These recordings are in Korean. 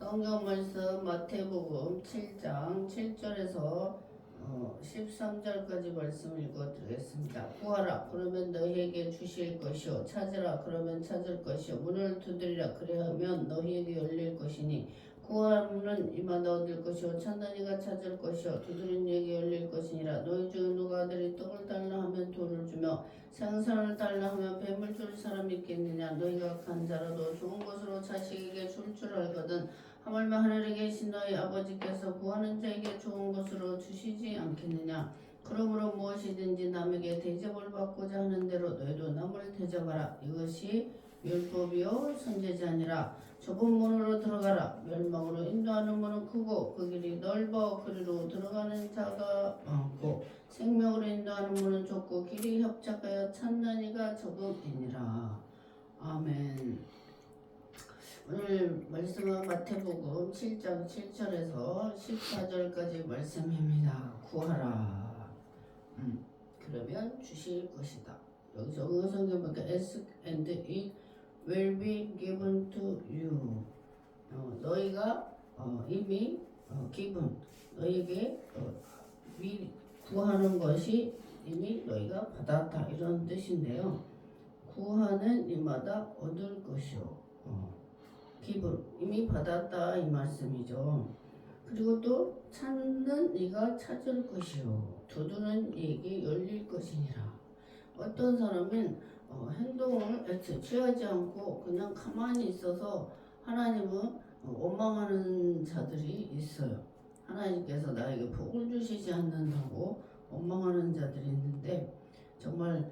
성경 말씀 마태복음 7장 7절에서 13절까지 말씀 읽어드리겠습니다. 구하라 그러면 너희에게 주실 것이요 찾으라 그러면 찾을 것이요 문을 두드리라 그리하면 너희에게 열릴 것이니 구하면 이마다 얻을 것이요 찾는 이가 찾을 것이요 두드리는 이에게 열릴 것이니라. 너희 중에 누가 아들이 떡을 달라 하면 돌을 주며 생선을 달라 하면 뱀을 줄 사람이 있겠느냐. 너희가 간 자라도 좋은 것으로 자식에게 줄 줄 알거든 하물며 하늘에 계신 너희 아버지께서 구하는 자에게 좋은 것으로 주시지 않겠느냐. 그러므로 무엇이든지 남에게 대접을 받고자 하는 대로 너희도 남을 대접하라. 이것이 율법이요 선지자니라. 좁은 문으로 들어가라. 멸망으로 인도하는 문은 크고 그 길이 넓어 그리로 들어가는 자가 많고 생명으로 인도하는 문은 좁고 길이 협착하여 찾는 이가 적음이니라. 아멘. 오늘 말씀은 마태복음 7장 7절에서 14절까지 말씀입니다. 구하라. 그러면 주실 것이다. 여기서 성경 보니까 ask and it will be given to you. 너희가 이미 given 너희에게 구하는 것이 이미 너희가 받았다 이런 뜻인데요. 구하는 이마다 얻을 것이요. 기분 이미 받았다 이 말씀이죠. 그리고 또 찾는 이가 찾을 것이요 두드는 이에게 열릴 것이니라. 어떤 사람은 행동을 애초에 취하지 않고 그냥 가만히 있어서 하나님은 원망하는 자들이 있어요. 하나님께서 나에게 복을 주시지 않는다고 원망하는 자들이 있는데 정말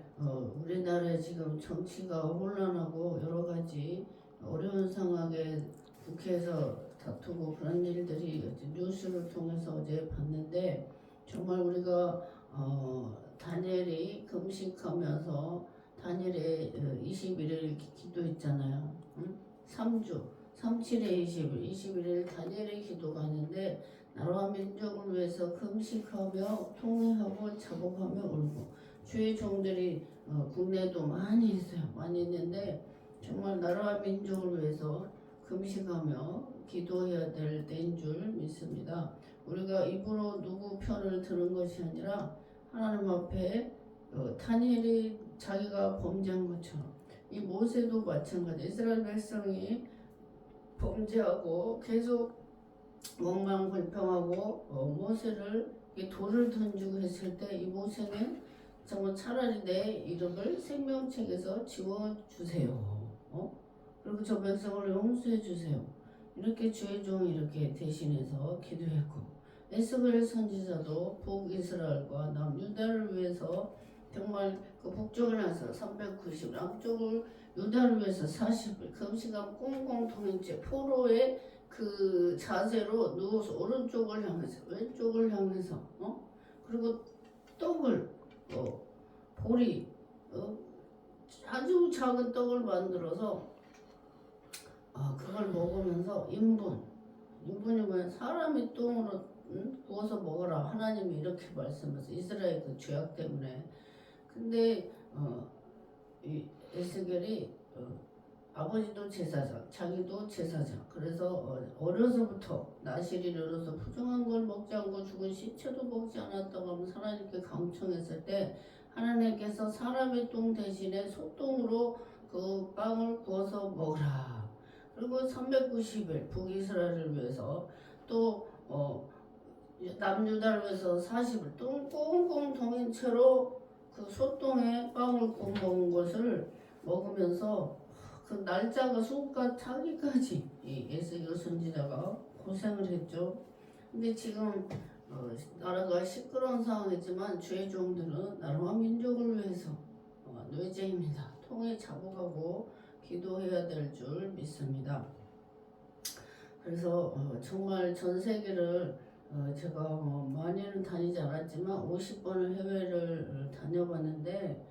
우리나라에 지금 정치가 혼란하고 여러 가지 어려운 상황에 국회에서 다투고 그런 일들이 뉴스를 통해서 어제 봤는데 정말 우리가 다니엘이 금식하면서 다니엘의 21일 기도했잖아요. 3주 37에 20일 21일 다니엘의 기도가 있는데 나라와 민족을 위해서 금식하며 통회하고 자복하며 울고 주의 종들이 국내도 많이 있어요. 많이 있는데 정말 나라와 민족을 위해서 금식하며 기도해야 될 때인 줄 믿습니다. 우리가 입으로 누구 편을 드는 것이 아니라 하나님 앞에 다니엘이 자기가 범죄한 것처럼 이 모세도 마찬가지. 이스라엘 백성이 범죄하고 계속 원망불평하고 모세를 돌을 던지고 했을 때 이 모세는 정말 차라리 내 이름을 생명책에서 지워주세요. 그리고 저 백성을 용서해 주세요. 이렇게 주의 종이 이렇게 대신해서 기도했고 에스겔 선지자도 북이스라엘과 남유다를 위해서 정말 그 북쪽을 나서 390 남쪽을 유다를 위해서 40일 금시간 꽁꽁 통행체 포로의 그 자세로 누워서 오른쪽을 향해서 왼쪽을 향해서 그리고 떡을 보리 아주 작은 떡을 만들어서 그걸 먹으면서 인분이 뭐야? 사람이 똥으로 구워서 먹어라. 하나님이 이렇게 말씀하셔서 이스라엘 그 죄악 때문에. 근데 이 에스겔이 아버지도 제사장, 자기도 제사장. 그래서 어려서부터 나실이 어려서 부정한 걸 먹지 않고 죽은 시체도 먹지 않았다고 하면 하나님께 강청했을 때 하나님께서 사람의 똥 대신에 소똥으로 그 빵을 구워서 먹으라. 그리고 390일 북이스라엘을 위해서 또 남유다를 위해서 40일 꽁꽁 동인 채로 그 소똥에 빵을 구워 먹은 것을 먹으면서 그 날짜가 수가 차기까지 이 에스겔 선지자가 고생을 했죠. 근데 지금 나라가 시끄러운 상황이지만 주의 종들은 나라와 민족을 위해서 뇌죄입니다. 통해 자복하고 기도해야 될 줄 믿습니다. 그래서 정말 전 세계를 제가 많이는 다니지 않았지만 50번을 해외를 다녀봤는데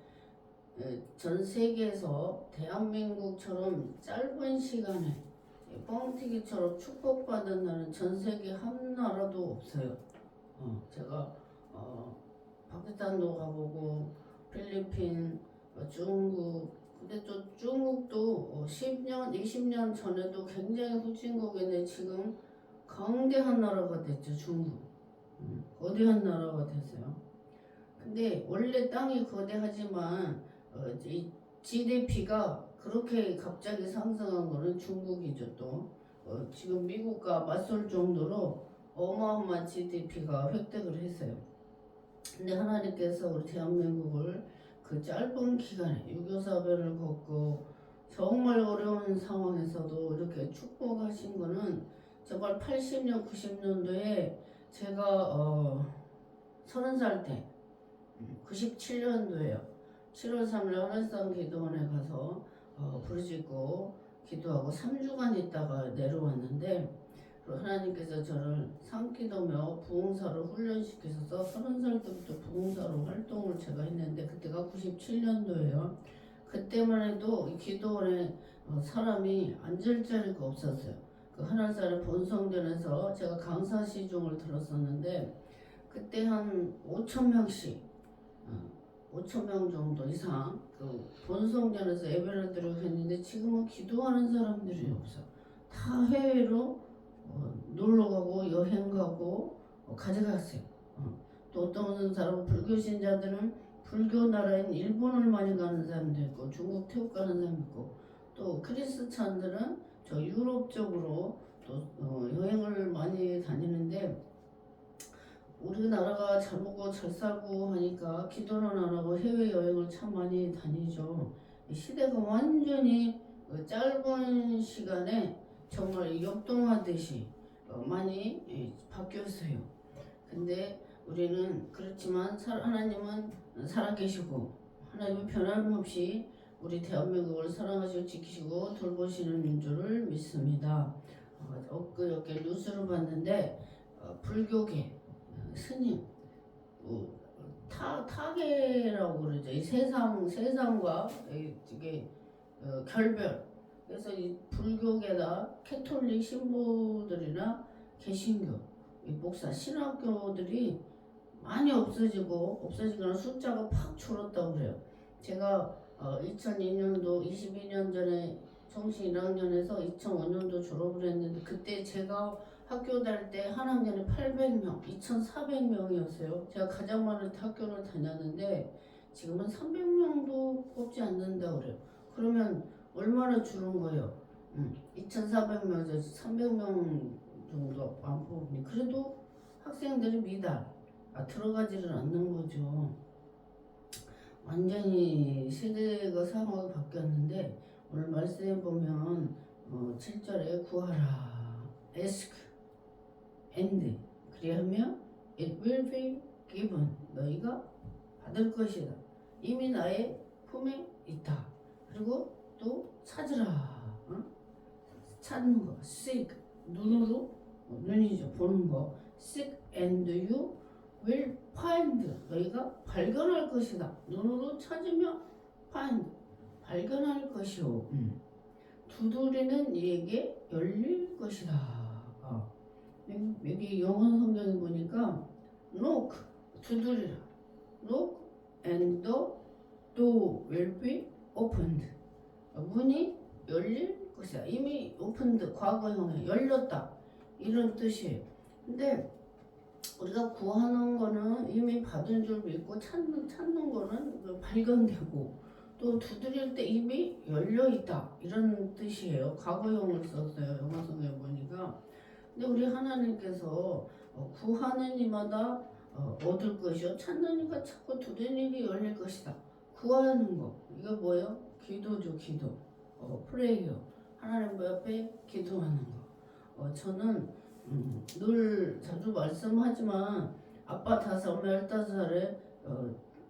전 세계에서 대한민국처럼 짧은 시간에 뻥튀기처럼 축복받은 나라는 전 세계 한 나라도 없어요. 제가 파키스탄도 가보고 필리핀, 중국, 근데 또 중국도 10년, 20년 전에도 굉장히 후진국인데 지금 강대한 나라가 됐죠, 중국. 거대한 나라가 됐어요. 근데 원래 땅이 거대하지만 이 GDP가 그렇게 갑자기 상승한 거는 중국이죠. 또 지금 미국과 맞설 정도로 어마어마한 GDP가 획득을 했어요. 근데 하나님께서 우리 대한민국을 그 짧은 기간에 유교사변을 걷고 정말 어려운 상황에서도 이렇게 축복하신 거는 정말 80년, 90년도에 제가 30살 때 97년도에요. 7월 3일 하늘산 기도원에 가서 부르짖고 기도하고 3주간 있다가 내려왔는데 하나님께서 저를 상기도며 부흥사로 훈련시키셔서 30살 때부터 부흥사로 활동을 제가 했는데 그때가 97년도예요. 그때만 해도 이 기도원에 사람이 앉을 자리가 없었어요. 그 하늘산의 본성전에서 제가 강사 시중을 들었었는데 그때 한 5,000명씩 5,000명 정도 이상 그 본성전에서 예배를 드리고 했는데 지금은 기도하는 사람들이 없어. 다 해외로 놀러 가고 여행 가고 가져갔어요. 또 어떤 사람은 불교 신자들은 불교 나라인 일본을 많이 가는 사람도 있고 중국, 태국 가는 사람도 있고 또 크리스찬들은 저 유럽 쪽으로 또 여행을 많이 다니는데 우리나라가 잘 먹고 잘 살고 하니까 기도는 안 하고 해외여행을 참 많이 다니죠. 시대가 완전히 짧은 시간에 정말 역동하듯이 많이 바뀌었어요. 근데 우리는 그렇지만 하나님은 살아계시고 하나님은 변함없이 우리 대한민국을 사랑하시고 지키시고 돌보시는 줄을 믿습니다. 엊그저께 뉴스를 봤는데 불교계 스님 타계라고 그러죠. 이 세상과 이게 결별. 그래서 이 불교계나 캐톨릭 신부들이나 개신교, 이 목사 신학교들이 많이 없어지거나 숫자가 팍 줄었다고 그래요. 제가 2002년도 22년 전에 성신 1학년에서 2005년도 졸업을 했는데 그때 제가 학교 다닐 때 한 학년에 800명, 2,400명이었어요. 제가 가장 많은 학교를 다녔는데 지금은 300명도 뽑지 않는다고 그래요. 그러면 얼마나 줄은 거예요? 2,400명에서 300명 정도 안 뽑으니 그래도 학생들이 들어가지를 않는 거죠. 완전히 시대가 상황이 바뀌었는데 오늘 말씀해 보면 7절에 구하라, ask, and 그리하면 it will be given 너희가 받을 것이다. 이미 나의 품에 있다. 그리고 또 찾으라. 찾는 거 seek 눈으로 눈이죠 보는 거 seek and you will find 너희가 발견할 것이다. 눈으로 찾으면 find 발견할 것이오. 두드리는 이에게 열릴 것이다. 여기 영어 성경에 보니까 knock 두드리라 knock and the door will be opened 문이 열릴 것이다. 이미 opened 과거형에 열렸다 이런 뜻이에요. 근데 우리가 구하는 거는 이미 받은 줄 믿고 찾는 거는 발견되고 또 두드릴 때 이미 열려있다 이런 뜻이에요. 과거형을 썼어요. 영어 성경에 보니까. 근데 우리 하나님께서 구하는 이마다 얻을 것이요 찾는 이가 찾고 두드리는 이가 열릴 것이다. 구하는 거 이거 뭐예요? 기도죠. 기도 프레이어 하나님 옆에 기도하는 거. 저는 늘 자주 말씀하지만 아빠 5, 엄마 15살에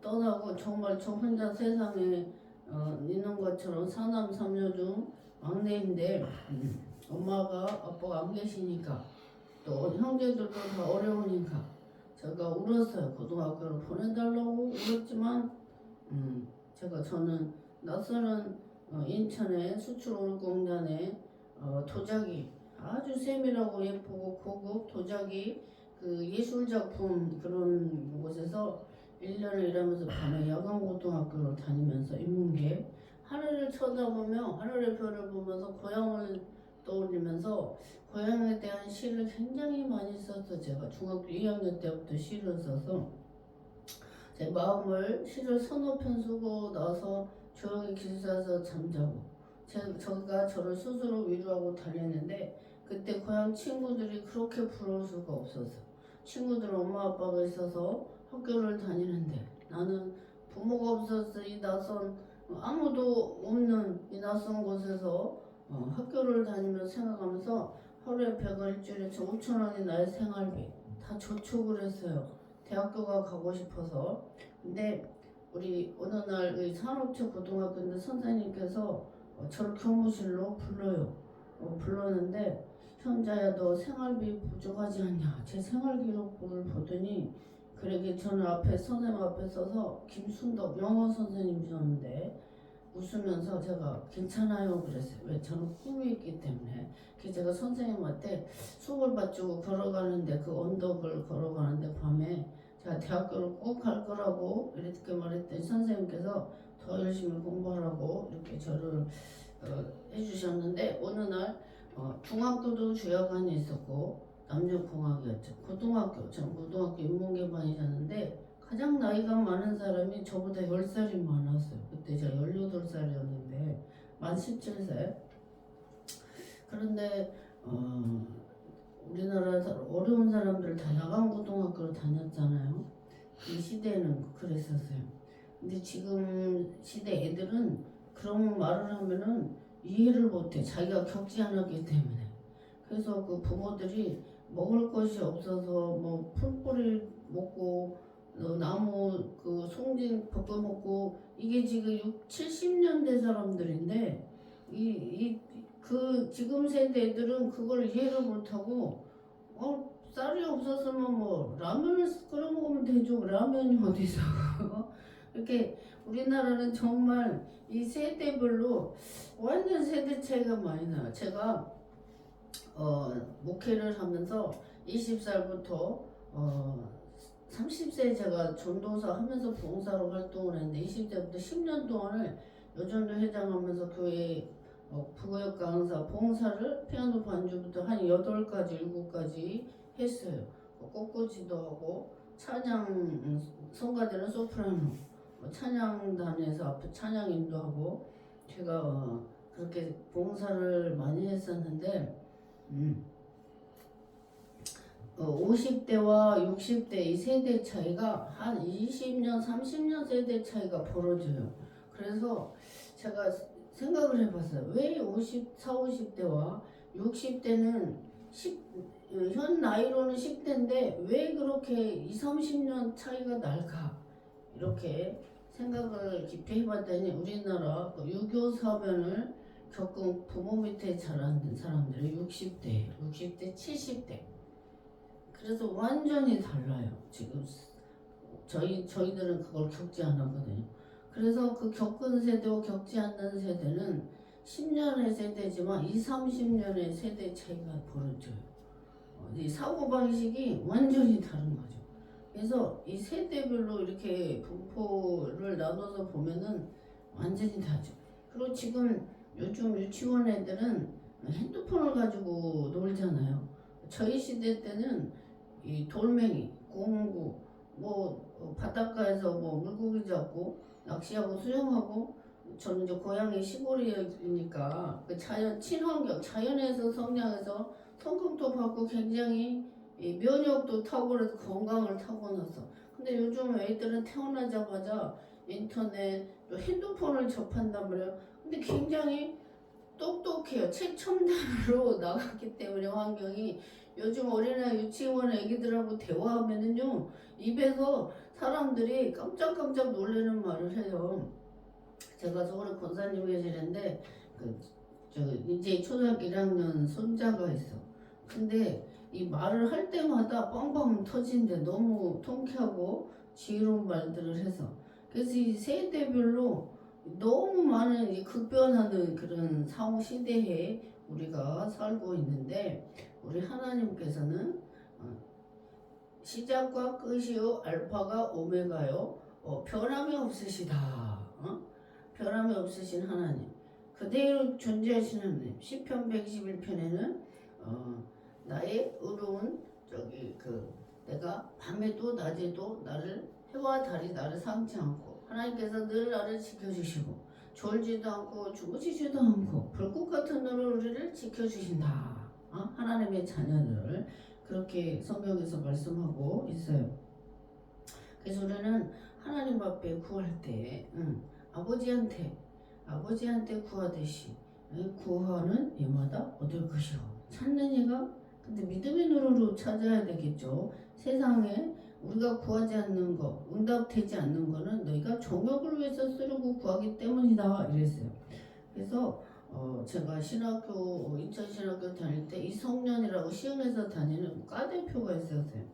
떠나고 정말 저 혼자 세상에 있는 것처럼 사남 3녀 중 막내인데 엄마가 아빠가 안 계시니까 또 형제들도 다 어려우니까 제가 울었어요. 고등학교를 보내달라고 울었지만 저는 낯서는 인천의 수출올공단에 도자기 아주 세밀하고 예쁘고 고급 도자기 그 예술작품 그런 곳에서 1년을 일하면서 밤에 야간고등학교를 다니면서 인문계 하늘을 쳐다보며 하늘의 별을 보면서 고향을 떠올리면서 고향에 대한 시를 굉장히 많이 썼어. 제가 중학교 2학년 때부터 시를 써서 제 마음을 시를 서너 편 쓰고 나서 조용히 기숙사에서 잠자고 저가 저를 스스로 위로하고 다녔는데 그때 고향 친구들이 그렇게 부러울 수가 없어서 친구들은 엄마 아빠가 있어서 학교를 다니는데 나는 부모가 없어서 이 낯선 아무도 없는 이 낯선 곳에서 학교를 다니면서 생각하면서 하루에 100원 일주일에 5,000원이 나의 생활비 다 저축을 했어요. 대학교가 가고 싶어서. 근데 우리 어느 날 산업체 고등학교인데 선생님께서 저를 교무실로 불러요. 불렀는데 현자야 너 생활비 부족하지 않냐? 제 생활기록부를 보더니 그러게 저는 앞에 선생님 앞에 서서 김순덕 영어 선생님이셨는데 웃으면서 제가 괜찮아요 그랬어요. 왜? 저는 꿈이 있기 때문에. 그래서 제가 선생님한테 수업을 받고 걸어가는데 그 언덕을 걸어가는데 밤에 제가 대학교를 꼭 갈 거라고 이렇게 말했더니 선생님께서 더 열심히 공부하라고 이렇게 저를 해주셨는데 어느 날 중학교도 주야반이 있었고 남녀공학이었죠. 저는 고등학교 인문계반이었는데 가장 나이가 많은 사람이 저보다 10살이 많았어요. 그때 제가 18살이었는데 만 17세. 그런데 우리나라 어려운 사람들 다 야간고등학교를 다녔잖아요. 이 시대는 그랬었어요. 근데 지금 시대 애들은 그런 말을 하면은 이해를 못해. 자기가 겪지 않았기 때문에. 그래서 그 부모들이 먹을 것이 없어서 뭐 풀뿌리 먹고 나무 그 송진 벗겨 먹고 이게 지금 6, 70년대 사람들인데 그 지금 세대 애들은 그걸 이해를 못하고 쌀이 없었으면 뭐 라면을 끓여 먹으면 되죠. 라면이 어디서 이렇게 우리나라는 정말 이 세대별로 완전 세대 차이가 많이 나요. 제가 목회를 하면서 20살부터 30세 제가 전도사 하면서 봉사로 활동을 했는데 20대부터 10년 동안을 여전도 회장하면서 교회 부교육 강사 봉사를 피아노 반주부터 한 8가지 7가지 했어요. 꽃꽂이도 하고 찬양 성가대는 소프라노 찬양단에서 앞에 찬양 인도하고 제가 그렇게 봉사를 많이 했었는데 50대와 60대 이 세대 차이가 한 20년, 30년 세대 차이가 벌어져요. 그래서 제가 생각을 해봤어요. 왜 50대와 60대는 현 나이로는 10대인데 왜 그렇게 20, 30년 차이가 날까? 이렇게 생각을 깊이 해봤더니 우리나라 6.25 사변을 겪은 부모 밑에 자란 사람들이 60대, 70대. 그래서 완전히 달라요. 지금 저희들은 그걸 겪지 않았거든요. 그래서 그 겪은 세대와 겪지 않는 세대는 10년의 세대지만 20, 30년의 세대 차이가 벌어져요. 이 사고방식이 완전히 다른 거죠. 그래서 이 세대별로 이렇게 분포를 나눠서 보면은 완전히 다르죠. 그리고 지금 요즘 유치원 애들은 핸드폰을 가지고 놀잖아요. 저희 시대 때는 이 돌멩이, 공구, 뭐 바닷가에서 뭐 물고기 잡고 낚시하고 수영하고 저는 이제 고향이 시골이니까 그 자연 친환경 자연에서 성장해서 성금도 받고 굉장히 이 면역도 탁월해서 건강을 타고났어. 근데 요즘 애들은 태어나자마자 인터넷, 핸드폰을 접한단 말이에요. 근데 굉장히 똑똑해요. 최첨단으로 나갔기 때문에 환경이 요즘 어린아 유치원 애기들하고 대화하면은요 입에서 사람들이 깜짝깜짝 놀라는 말을 해요. 제가 서울에 권사님 계시는데 이제 초등학교 1학년 손자가 있어. 근데 이 말을 할 때마다 빵빵 터진대. 너무 통쾌하고 지혜로운 말들을 해서. 그래서 이 세대별로 너무 많은 이 급변하는 그런 사후 시대에 우리가 살고 있는데 우리 하나님께서는 시작과 끝이요 알파가 오메가요 변함이 없으시다. 변함이 없으신 하나님, 그대로 존재하시는 하나님. 시편 121편에는 나의 의로운 내가 밤에도 낮에도 나를 해와 달이 나를 상치 않고 하나님께서 늘 나를 지켜주시고 졸지도 않고 주무시지도 않고 불꽃 같은 눈으로 우리를 지켜주신다. 하나님의 자녀들을 그렇게 성경에서 말씀하고 있어요. 그래서 우리는 하나님 앞에 구할 때 아버지한테 구하듯이 구하는 이마다 얻을 것이요 찾는 이가 근데 믿음의 눈으로 찾아야 되겠죠. 세상에 우리가 구하지 않는 거, 응답되지 않는 거는 너희가 정욕을 위해서 쓰려고 구하기 때문이다 이랬어요. 그래서 제가 인천 신학교 다닐 때 이성년이라고 시흥에서 다니는 과대표가 있었어요.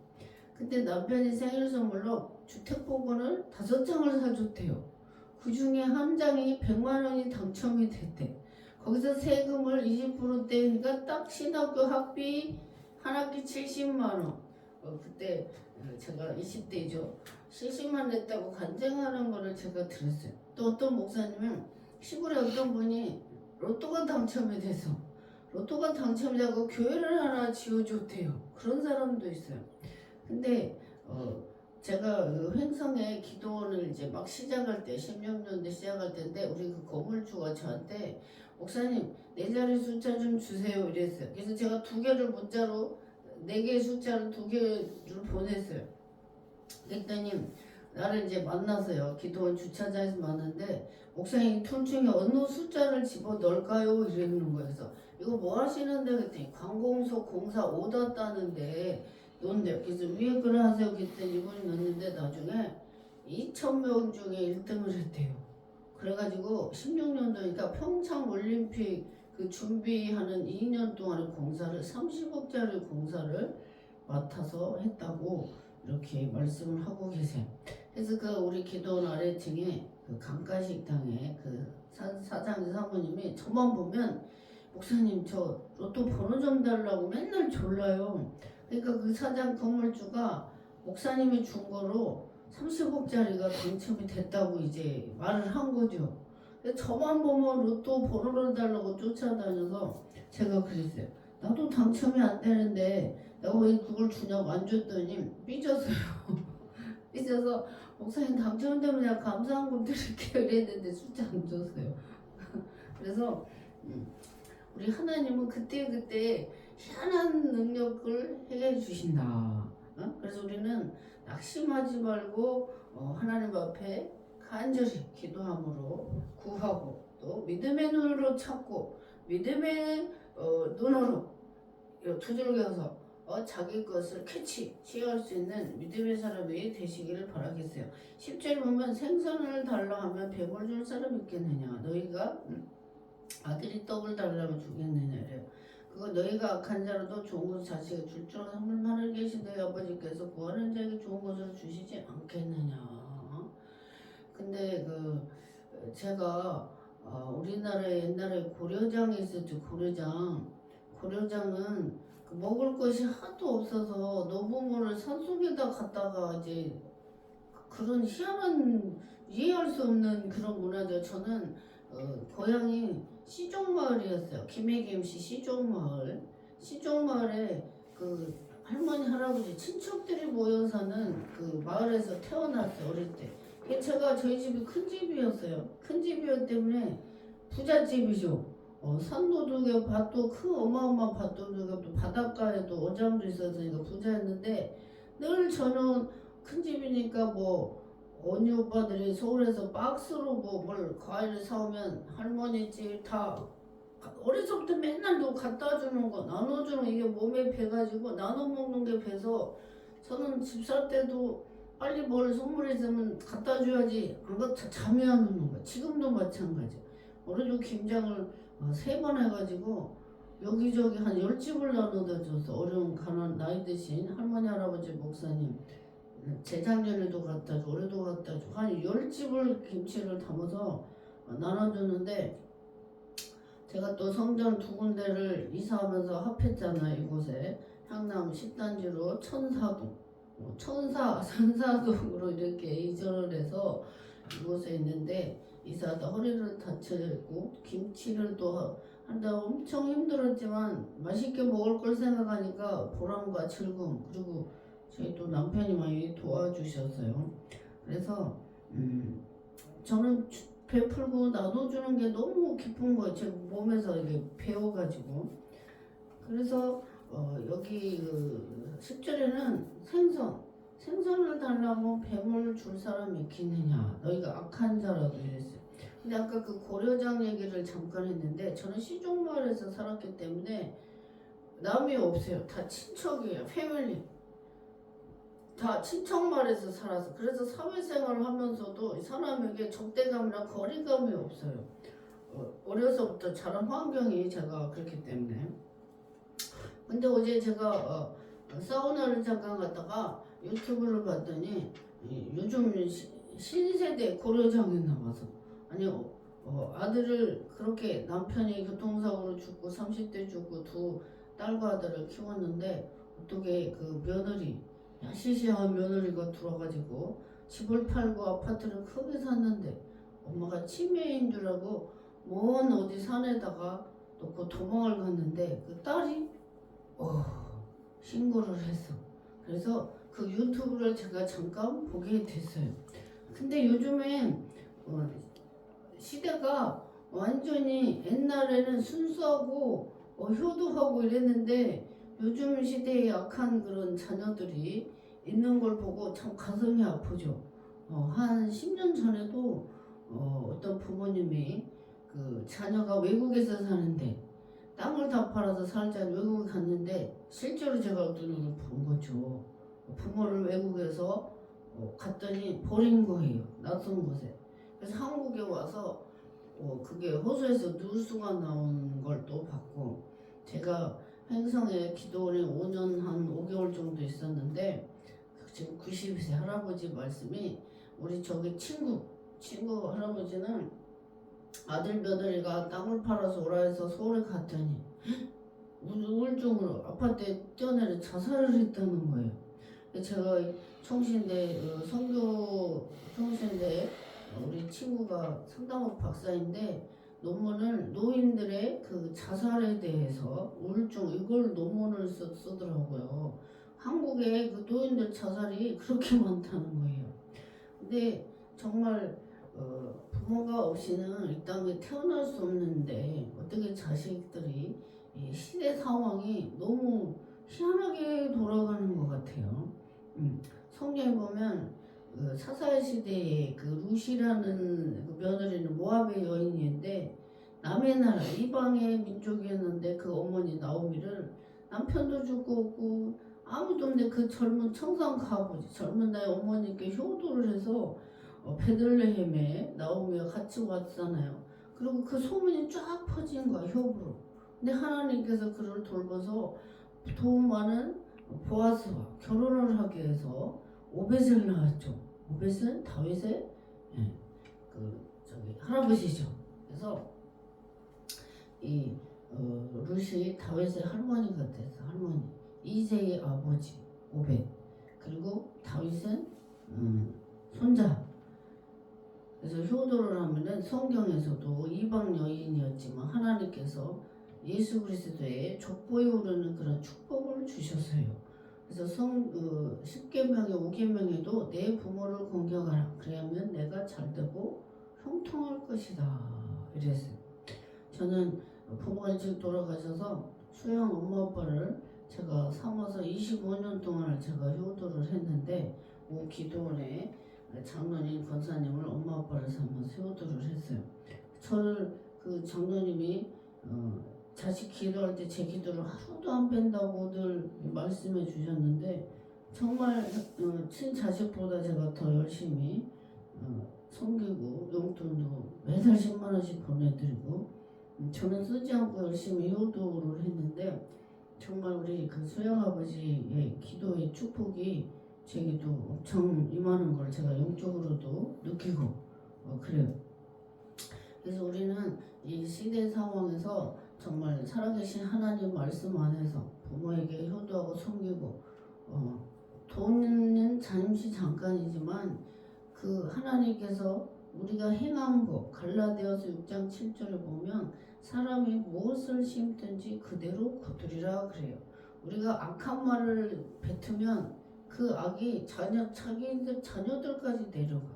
그때 남편이 생일 선물로 주택복권을 5장을 사줬대요. 그 중에 한 장이 100만 원이 당첨이 됐대. 거기서 세금을 20% 떼니까 딱 신학교 학비 한 학기 70만 원. 그때 제가 20대죠. 70만 원 냈다고 간증하는 거를 제가 들었어요. 또 어떤 목사님은 시골에 어떤 분이 로또가 당첨이 돼서 로또가 당첨되고 교회를 하나 지어줬대요. 그런 사람도 있어요. 근데 제가 횡성에 기도원을 이제 막 시작할 때 16년대 시작할 때인데 우리 그 건물주가 저한테 목사님 4자리 숫자 좀 주세요 이랬어요. 그래서 제가 2개를 문자로 4개의 숫자를 2개를 보냈어요. 그랬더니 나를 이제 만나서요. 기도원 주차장에서 만났는데 목사님 둘 중에 어느 숫자를 집어 넣을까요? 이러는 거예요. 그래서 이거 뭐 하시는데 그랬더니 관공서 공사 오다 따는데 논대요. 그래서 위에 글 하세요. 그랬더니 이분이 넣는데 나중에 2,000명 중에 1등을 했대요. 그래가지고 16년도니까 평창 올림픽 그 준비하는 2년 동안의 공사를 30억짜리 공사를 맡아서 했다고 이렇게 말씀을 하고 계세요. 그래서 그 우리 기도원 아래층에 그 강가식당에 그 사장 사모님이 저만 보면 목사님 저 로또 번호 좀 달라고 맨날 졸라요. 그러니까 그 사장 건물주가 목사님이 준 거로 30억짜리가 당첨이 됐다고 이제 말을 한 거죠. 저만 보면 로또 번호를 달라고 쫓아다녀서 제가 그랬어요. 나도 당첨이 안 되는데 내가 왜 그걸 주냐고 안 줬더니 삐졌어요. 삐져서 목사님 당첨되면 내가 감사한금 드릴게요 이랬는데 숫자 안 줬어요. 그래서 우리 하나님은 그때그때 희한한 능력을 해 주신다. 그래서 우리는 낙심하지 말고 하나님 앞에 간절히 기도함으로 구하고 또 믿음의 눈으로 찾고 믿음의 눈으로 두들겨서 자기 것을 취할 수 있는 믿음의 사람이 되시기를 바라겠어요. 10절 보면 생선을 달라 하면 뱀을 줄 사람 있겠느냐 너희가 아들이 떡을 달라면 주겠느냐 이래요. 그거 너희가 악한 자라도 좋은 것을 자식에게 줄 줄 선물만을 계신 너희 아버지께서 구하는 자에게 좋은 것을 주시지 않겠느냐. 근데 제가 우리나라에 옛날에 고려장이 있었죠. 고려장은 먹을 것이 하도 없어서 노부모를 산속에다 갖다가 이제 그런 희한한 이해할 수 없는 그런 문화죠. 저는 고향이 시종마을이었어요. 김해김씨 시종마을에 그 할머니 할아버지 친척들이 모여 사는 그 마을에서 태어났어요. 어릴 때. 제가 저희 집이 큰 집이었어요. 큰 집이었기 때문에 부잣집이죠. 산도둑에 밭도 어마어마한 밭도둑에 또 바닷가에도 어장도 있었으니까 부자였는데 늘 저는 큰 집이니까 언니 오빠들이 서울에서 박스로 뭘 과일을 사오면 할머니 집 다 어려서부터 맨날 너 갖다 주는 거 나눠주는 이게 몸에 배가지고 나눠 먹는 게 배서 저는 집 살 때도 빨리 뭘 선물했으면 갖다 줘야지 안 갖다 잠이 안 오는 거야. 지금도 마찬가지. 어려도 김장을 3번 해가지고 여기저기 한 10집을 나눠다 줘서 어려운 가난 나이 드신 할머니 할아버지 목사님 재작년에도 갖다 줘 올해도 갖다 줘 한 10집을 김치를 담아서 나눠주는데 제가 또 성전 2군데를 이사하면서 합했잖아요. 이곳에 향남 10단지로 천사동으로 이렇게 이전을 해서 이곳에 있는데 이사하다 허리를 다치고 김치를 또 한다 엄청 힘들었지만 맛있게 먹을 걸 생각하니까 보람과 즐거움 그리고 저희 또 남편이 많이 도와주셨어요. 그래서 저는 베풀고 나눠주는 게 너무 기쁜 거예요. 제 몸에서 이게 배워가지고. 그래서 여기 그 10절에는 생선을 달라고 뱀을 줄 사람이 있겠느냐 너희가 악한 자라도 이랬어요. 근데 아까 그 고려장 얘기를 잠깐 했는데 저는 시종마을에서 살았기 때문에 남이 없어요. 다 친척이에요. 패밀리 다 친척마을에서 살아서 그래서 사회생활을 하면서도 이 사람에게 적대감이나 거리감이 없어요. 어려서부터 자란 환경이 제가 그렇기 때문에. 근데 어제 제가 사우나를 잠깐 갔다가 유튜브를 봤더니 요즘 신세대 고려장에 나와서 아니 아들을 그렇게 남편이 교통사고로 죽고 30대 죽고 두 딸과 아들을 키웠는데 어떻게 그 며느리 야시시한 며느리가 들어가지고 집을 팔고 아파트를 크게 샀는데 엄마가 치매인 줄 알고 먼 어디 산에다가 놓고 도망을 갔는데 그 딸이 신고를 했어. 그래서 그 유튜브를 제가 잠깐 보게 됐어요. 근데 요즘엔 시대가 완전히 옛날에는 순수하고 효도하고 이랬는데 요즘 시대에 약한 그런 자녀들이 있는 걸 보고 참 가슴이 아프죠. 한 10년 전에도 어떤 부모님이 그 자녀가 외국에서 사는데 땅을 다 팔아서 살자 외국에 갔는데 실제로 제가 눈으로 본 거죠. 부모를 외국에서 갔더니 버린 거예요. 낯선 곳에. 그래서 한국에 와서 그게 호수에서 누수가 나온 걸 또 봤고 제가 횡성에 기도원에 5년 한 5개월 정도 있었는데 지금 90세 할아버지 말씀이 우리 저기 친구 할아버지는 아들 며느리가 땅을 팔아서 오라 해서 서울에 갔더니 우울증으로 아파트에 뛰어내려 자살을 했다는 거예요. 제가 청신대 선교 청신대 우리 친구가 상담학 박사인데 논문을 노인들의 그 자살에 대해서 우울증 이걸 논문을 쓰더라고요. 한국에 그 노인들 자살이 그렇게 많다는 거예요. 근데 정말 부모가 없이는 이 땅에 태어날 수 없는데 어떻게 자식들이 이 시대 상황이 너무 희한하게 돌아가는 것 같아요. 성경에 보면 그 사사의 시대에 그 루시라는 그 며느리는 모압의 여인인데 남의 나라 이방의 민족이었는데 그 어머니 나오미를 남편도 죽고 없고 아무도 없는데 그 젊은 청산 가보지 젊은 나이 어머니께 효도를 해서 베들레헴에 나오미가 같이 왔잖아요. 그리고 그 소문이 쫙 퍼진 거야 효부로. 근데 하나님께서 그를 돌봐서 돈 많은 보아스와 결혼을 하게 해서 오벳을 낳았죠. 오벳은 다윗의 저기 할아버지죠. 그래서 이 룻이 다윗의 할머니가 됐어. 할머니 이새의 아버지 오벳 그리고 다윗은 손자. 그래서 효도를 하면은 성경에서도 이방 여인이었지만 하나님께서 예수 그리스도의 족보에 오르는 그런 축복을 주셨어요. 그래서 10계명의 5계명에도 내 부모를 공경하라. 그러면 내가 잘되고 형통할 것이다. 이랬어요. 저는 부모가 일찍 돌아가셔서 수영 엄마 아빠를 제가 삼아서 25년 동안을 제가 효도를 했는데 기도원에 장로님 권사님을 엄마 아빠를 삼아서 효도를 했어요. 저를 그 장로님이 자식 기도할 때 제 기도를 하루도 안 뺀다고 늘 말씀해 주셨는데 정말 친자식보다 제가 더 열심히 섬기고 용돈도 매달 10만 원씩 보내드리고 저는 쓰지 않고 열심히 효도를 했는데 정말 우리 그 수영아버지의 기도의 축복이 제게도 엄청 임하는 걸 제가 영적으로도 느끼고 그래요. 그래서 우리는 이 시대 상황에서 정말 살아계신 하나님 말씀 안에서 부모에게 효도하고 섬기고 돈은 잠시 잠깐이지만 그 하나님께서 우리가 행한 거 갈라디아서 6장 7절에 보면 사람이 무엇을 심든지 그대로 거두리라 그래요. 우리가 악한 말을 뱉으면 그 악이 자기들 자녀들까지 내려가.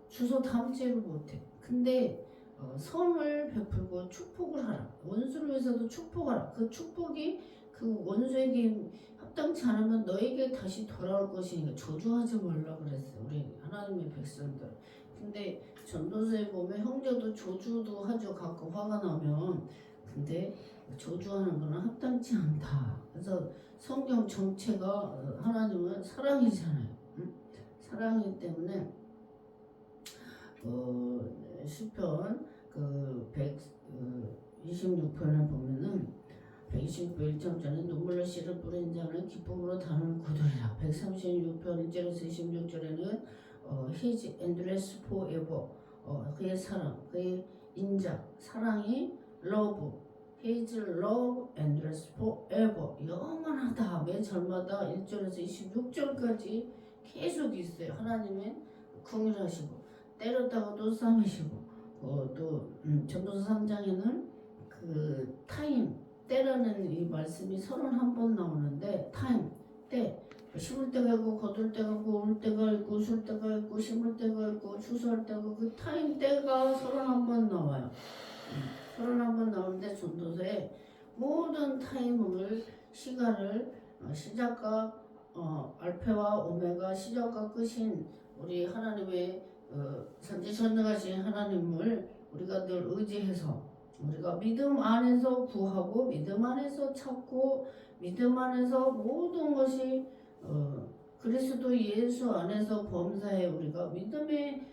주소 다음지를 못해. 근데 선을 베풀고 축복을 하라. 원수를 위해서도 축복하라. 그 축복이 그 원수에게 합당치 않으면 너에게 다시 돌아올 것이니까 저주하지 말라 그랬어요. 우리 하나님의 백성들. 근데 전도서에 보면 형제도 저주도 하죠. 가끔 화가 나면. 근데 저주하는 거는 합당치 않다. 그래서 성경 정체가 하나님은 사랑이잖아요. 응? 사랑이기 때문에 시편 그 126편에 보면은 129편 1장 전에 눈물로 씨를 뿌린 자는 기쁨으로 단을 거두리라. 136편 1절에서 26절에는 His endless forever, 그의 사랑, 그의 인자, 사랑이 love, His love endless forever, 영원하다. 매 절마다 1절에서 26절까지 계속 있어요. 하나님의 긍휼하시고 때렸다가 또 싸매시고 또 전도서 3장에는 그 타임 때라는 이 말씀이 31번 나오는데 타임 때 심을 때가 있고 거둘 때가 있고 울 때가 있고 술 때가 있고 심을 때가 있고 추수할 때가 있고 그 타임 때가 31번 나와요. 31번 나오는데 전도서에 모든 타임을 시간을 시작과 알파와 오메가 시작과 끝인 우리 하나님의 선지전능하신 하나님을 우리가 늘 의지해서 우리가 믿음 안에서 구하고 믿음 안에서 찾고 믿음 안에서 모든 것이 그리스도 예수 안에서 범사에 우리가 믿음의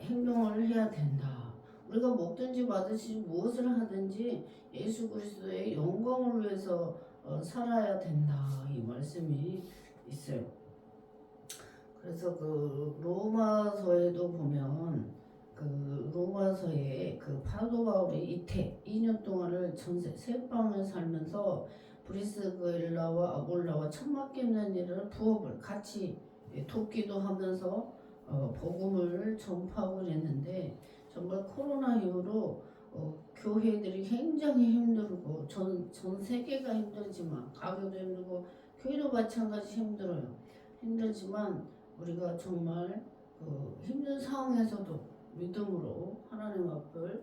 행동을 해야 된다. 우리가 먹든지 마든지 무엇을 하든지 예수 그리스도의 영광을 위해서 살아야 된다. 이 말씀이 있어요. 그래서 그 로마서에도 보면 그 로마서에 그 사도 바울이 이태 2년 동안을 전세 세방을 살면서 브리스길라와 아골라와 천막깁는 일을 부업을 같이 돕기도 하면서 복음을 전파하고 그랬는데 정말 코로나 이후로 교회들이 굉장히 힘들고 전 세계가 힘들지만 가교도 힘들고 교회도 마찬가지 힘들지만 우리가 정말 힘든 상황에서도 믿음으로 하나님 앞을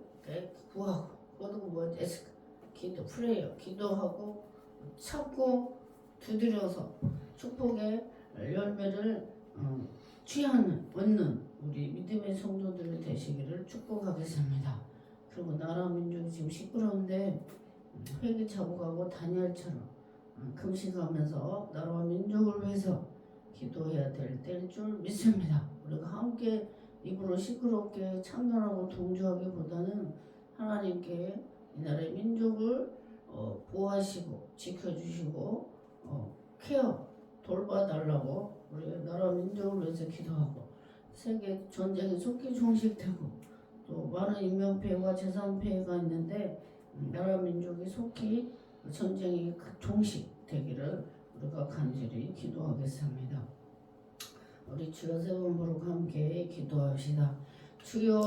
구하고 그것도 기도 프레이어 기도하고 찾고 두드려서 축복의 열매를 얻는 우리 믿음의 성도들 되시기를 축복하겠습니다. 그리고 나라 민족이 지금 시끄러운데 회개차고 다니엘처럼 금식하면서 나라와 민족을 위해서 기도해야 될 때일 줄 믿습니다. 우리가 함께 입으로 시끄럽게 참여하고 동조하기보다는 하나님께 이 나라의 민족을 보호하시고 지켜주시고 돌봐달라고 우리 나라 민족을 위해서 기도하고 세계 전쟁이 속히 종식되고 또 많은 인명피해와 재산피해가 있는데 나라 민족이 속히 전쟁이 종식되기를 우리가 간절히 기도하겠습니다. 우리 주여 세 번 부르고 함께 기도합시다. 주여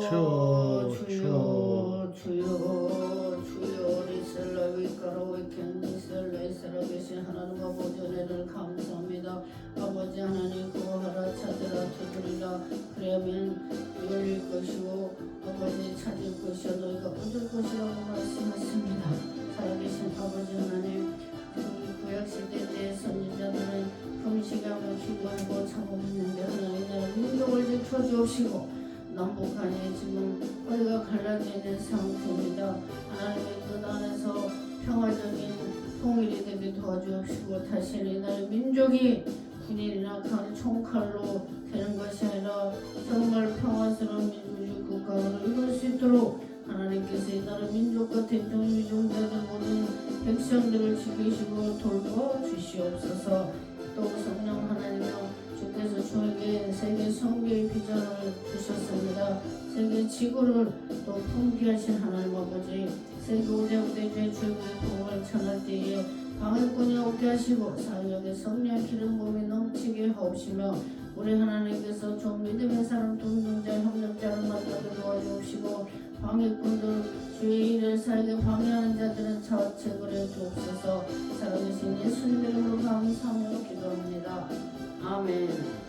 주여 주여 주여 리셀라 위카로 위켄 리셀라 이스라 계신 하나님 아버지 은혜를 감사합니다. 아버지 하나님 구하라 찾으라 두드리라 그러면 열릴 것이고 아버지 찾을 것이요 너희가 얻을 것이라고 말씀하십니다. 살아계신 아버지 하나님 구약시대 때 선지자들은 금식하며 기도하고 참음했는데 하나님 나라 민족을 지켜주시고 남북한이 지금 우리가 갈라져 있는 상태입니다. 하나님의 뜻 안에서 평화적인 통일이 되게 도와주시고 다시는 이 나라의 민족이 군인이나 총칼로 되는 것이 아니라 정말 평화스러운 민주주의 국가를 이룰 수 있도록 하나님께서 이 나라 민족과 대통령 위종자들 모든 백성들을 지키시고 돌봐주시옵소서. 또 성령 하나님여 주께서 저에게 세계 선교의 비전을 주셨습니다. 세계 지구를 또 품게 하신 하나님 아버지 세계 우대주의 주의 복음을 전할 때에 방해꾼이 없게 하시고 사역의 성령 기름 부음이 넘치게 하옵시며 우리 하나님께서 좀 믿음의 사람 동등자 협력자를 만나게 도와주옵시고 방해꾼들 주의 일을 사역에 방해하는 자들은 자책을 주옵소서. 살아계신 예수님 이름으로 감사하며 기도합니다. 아멘.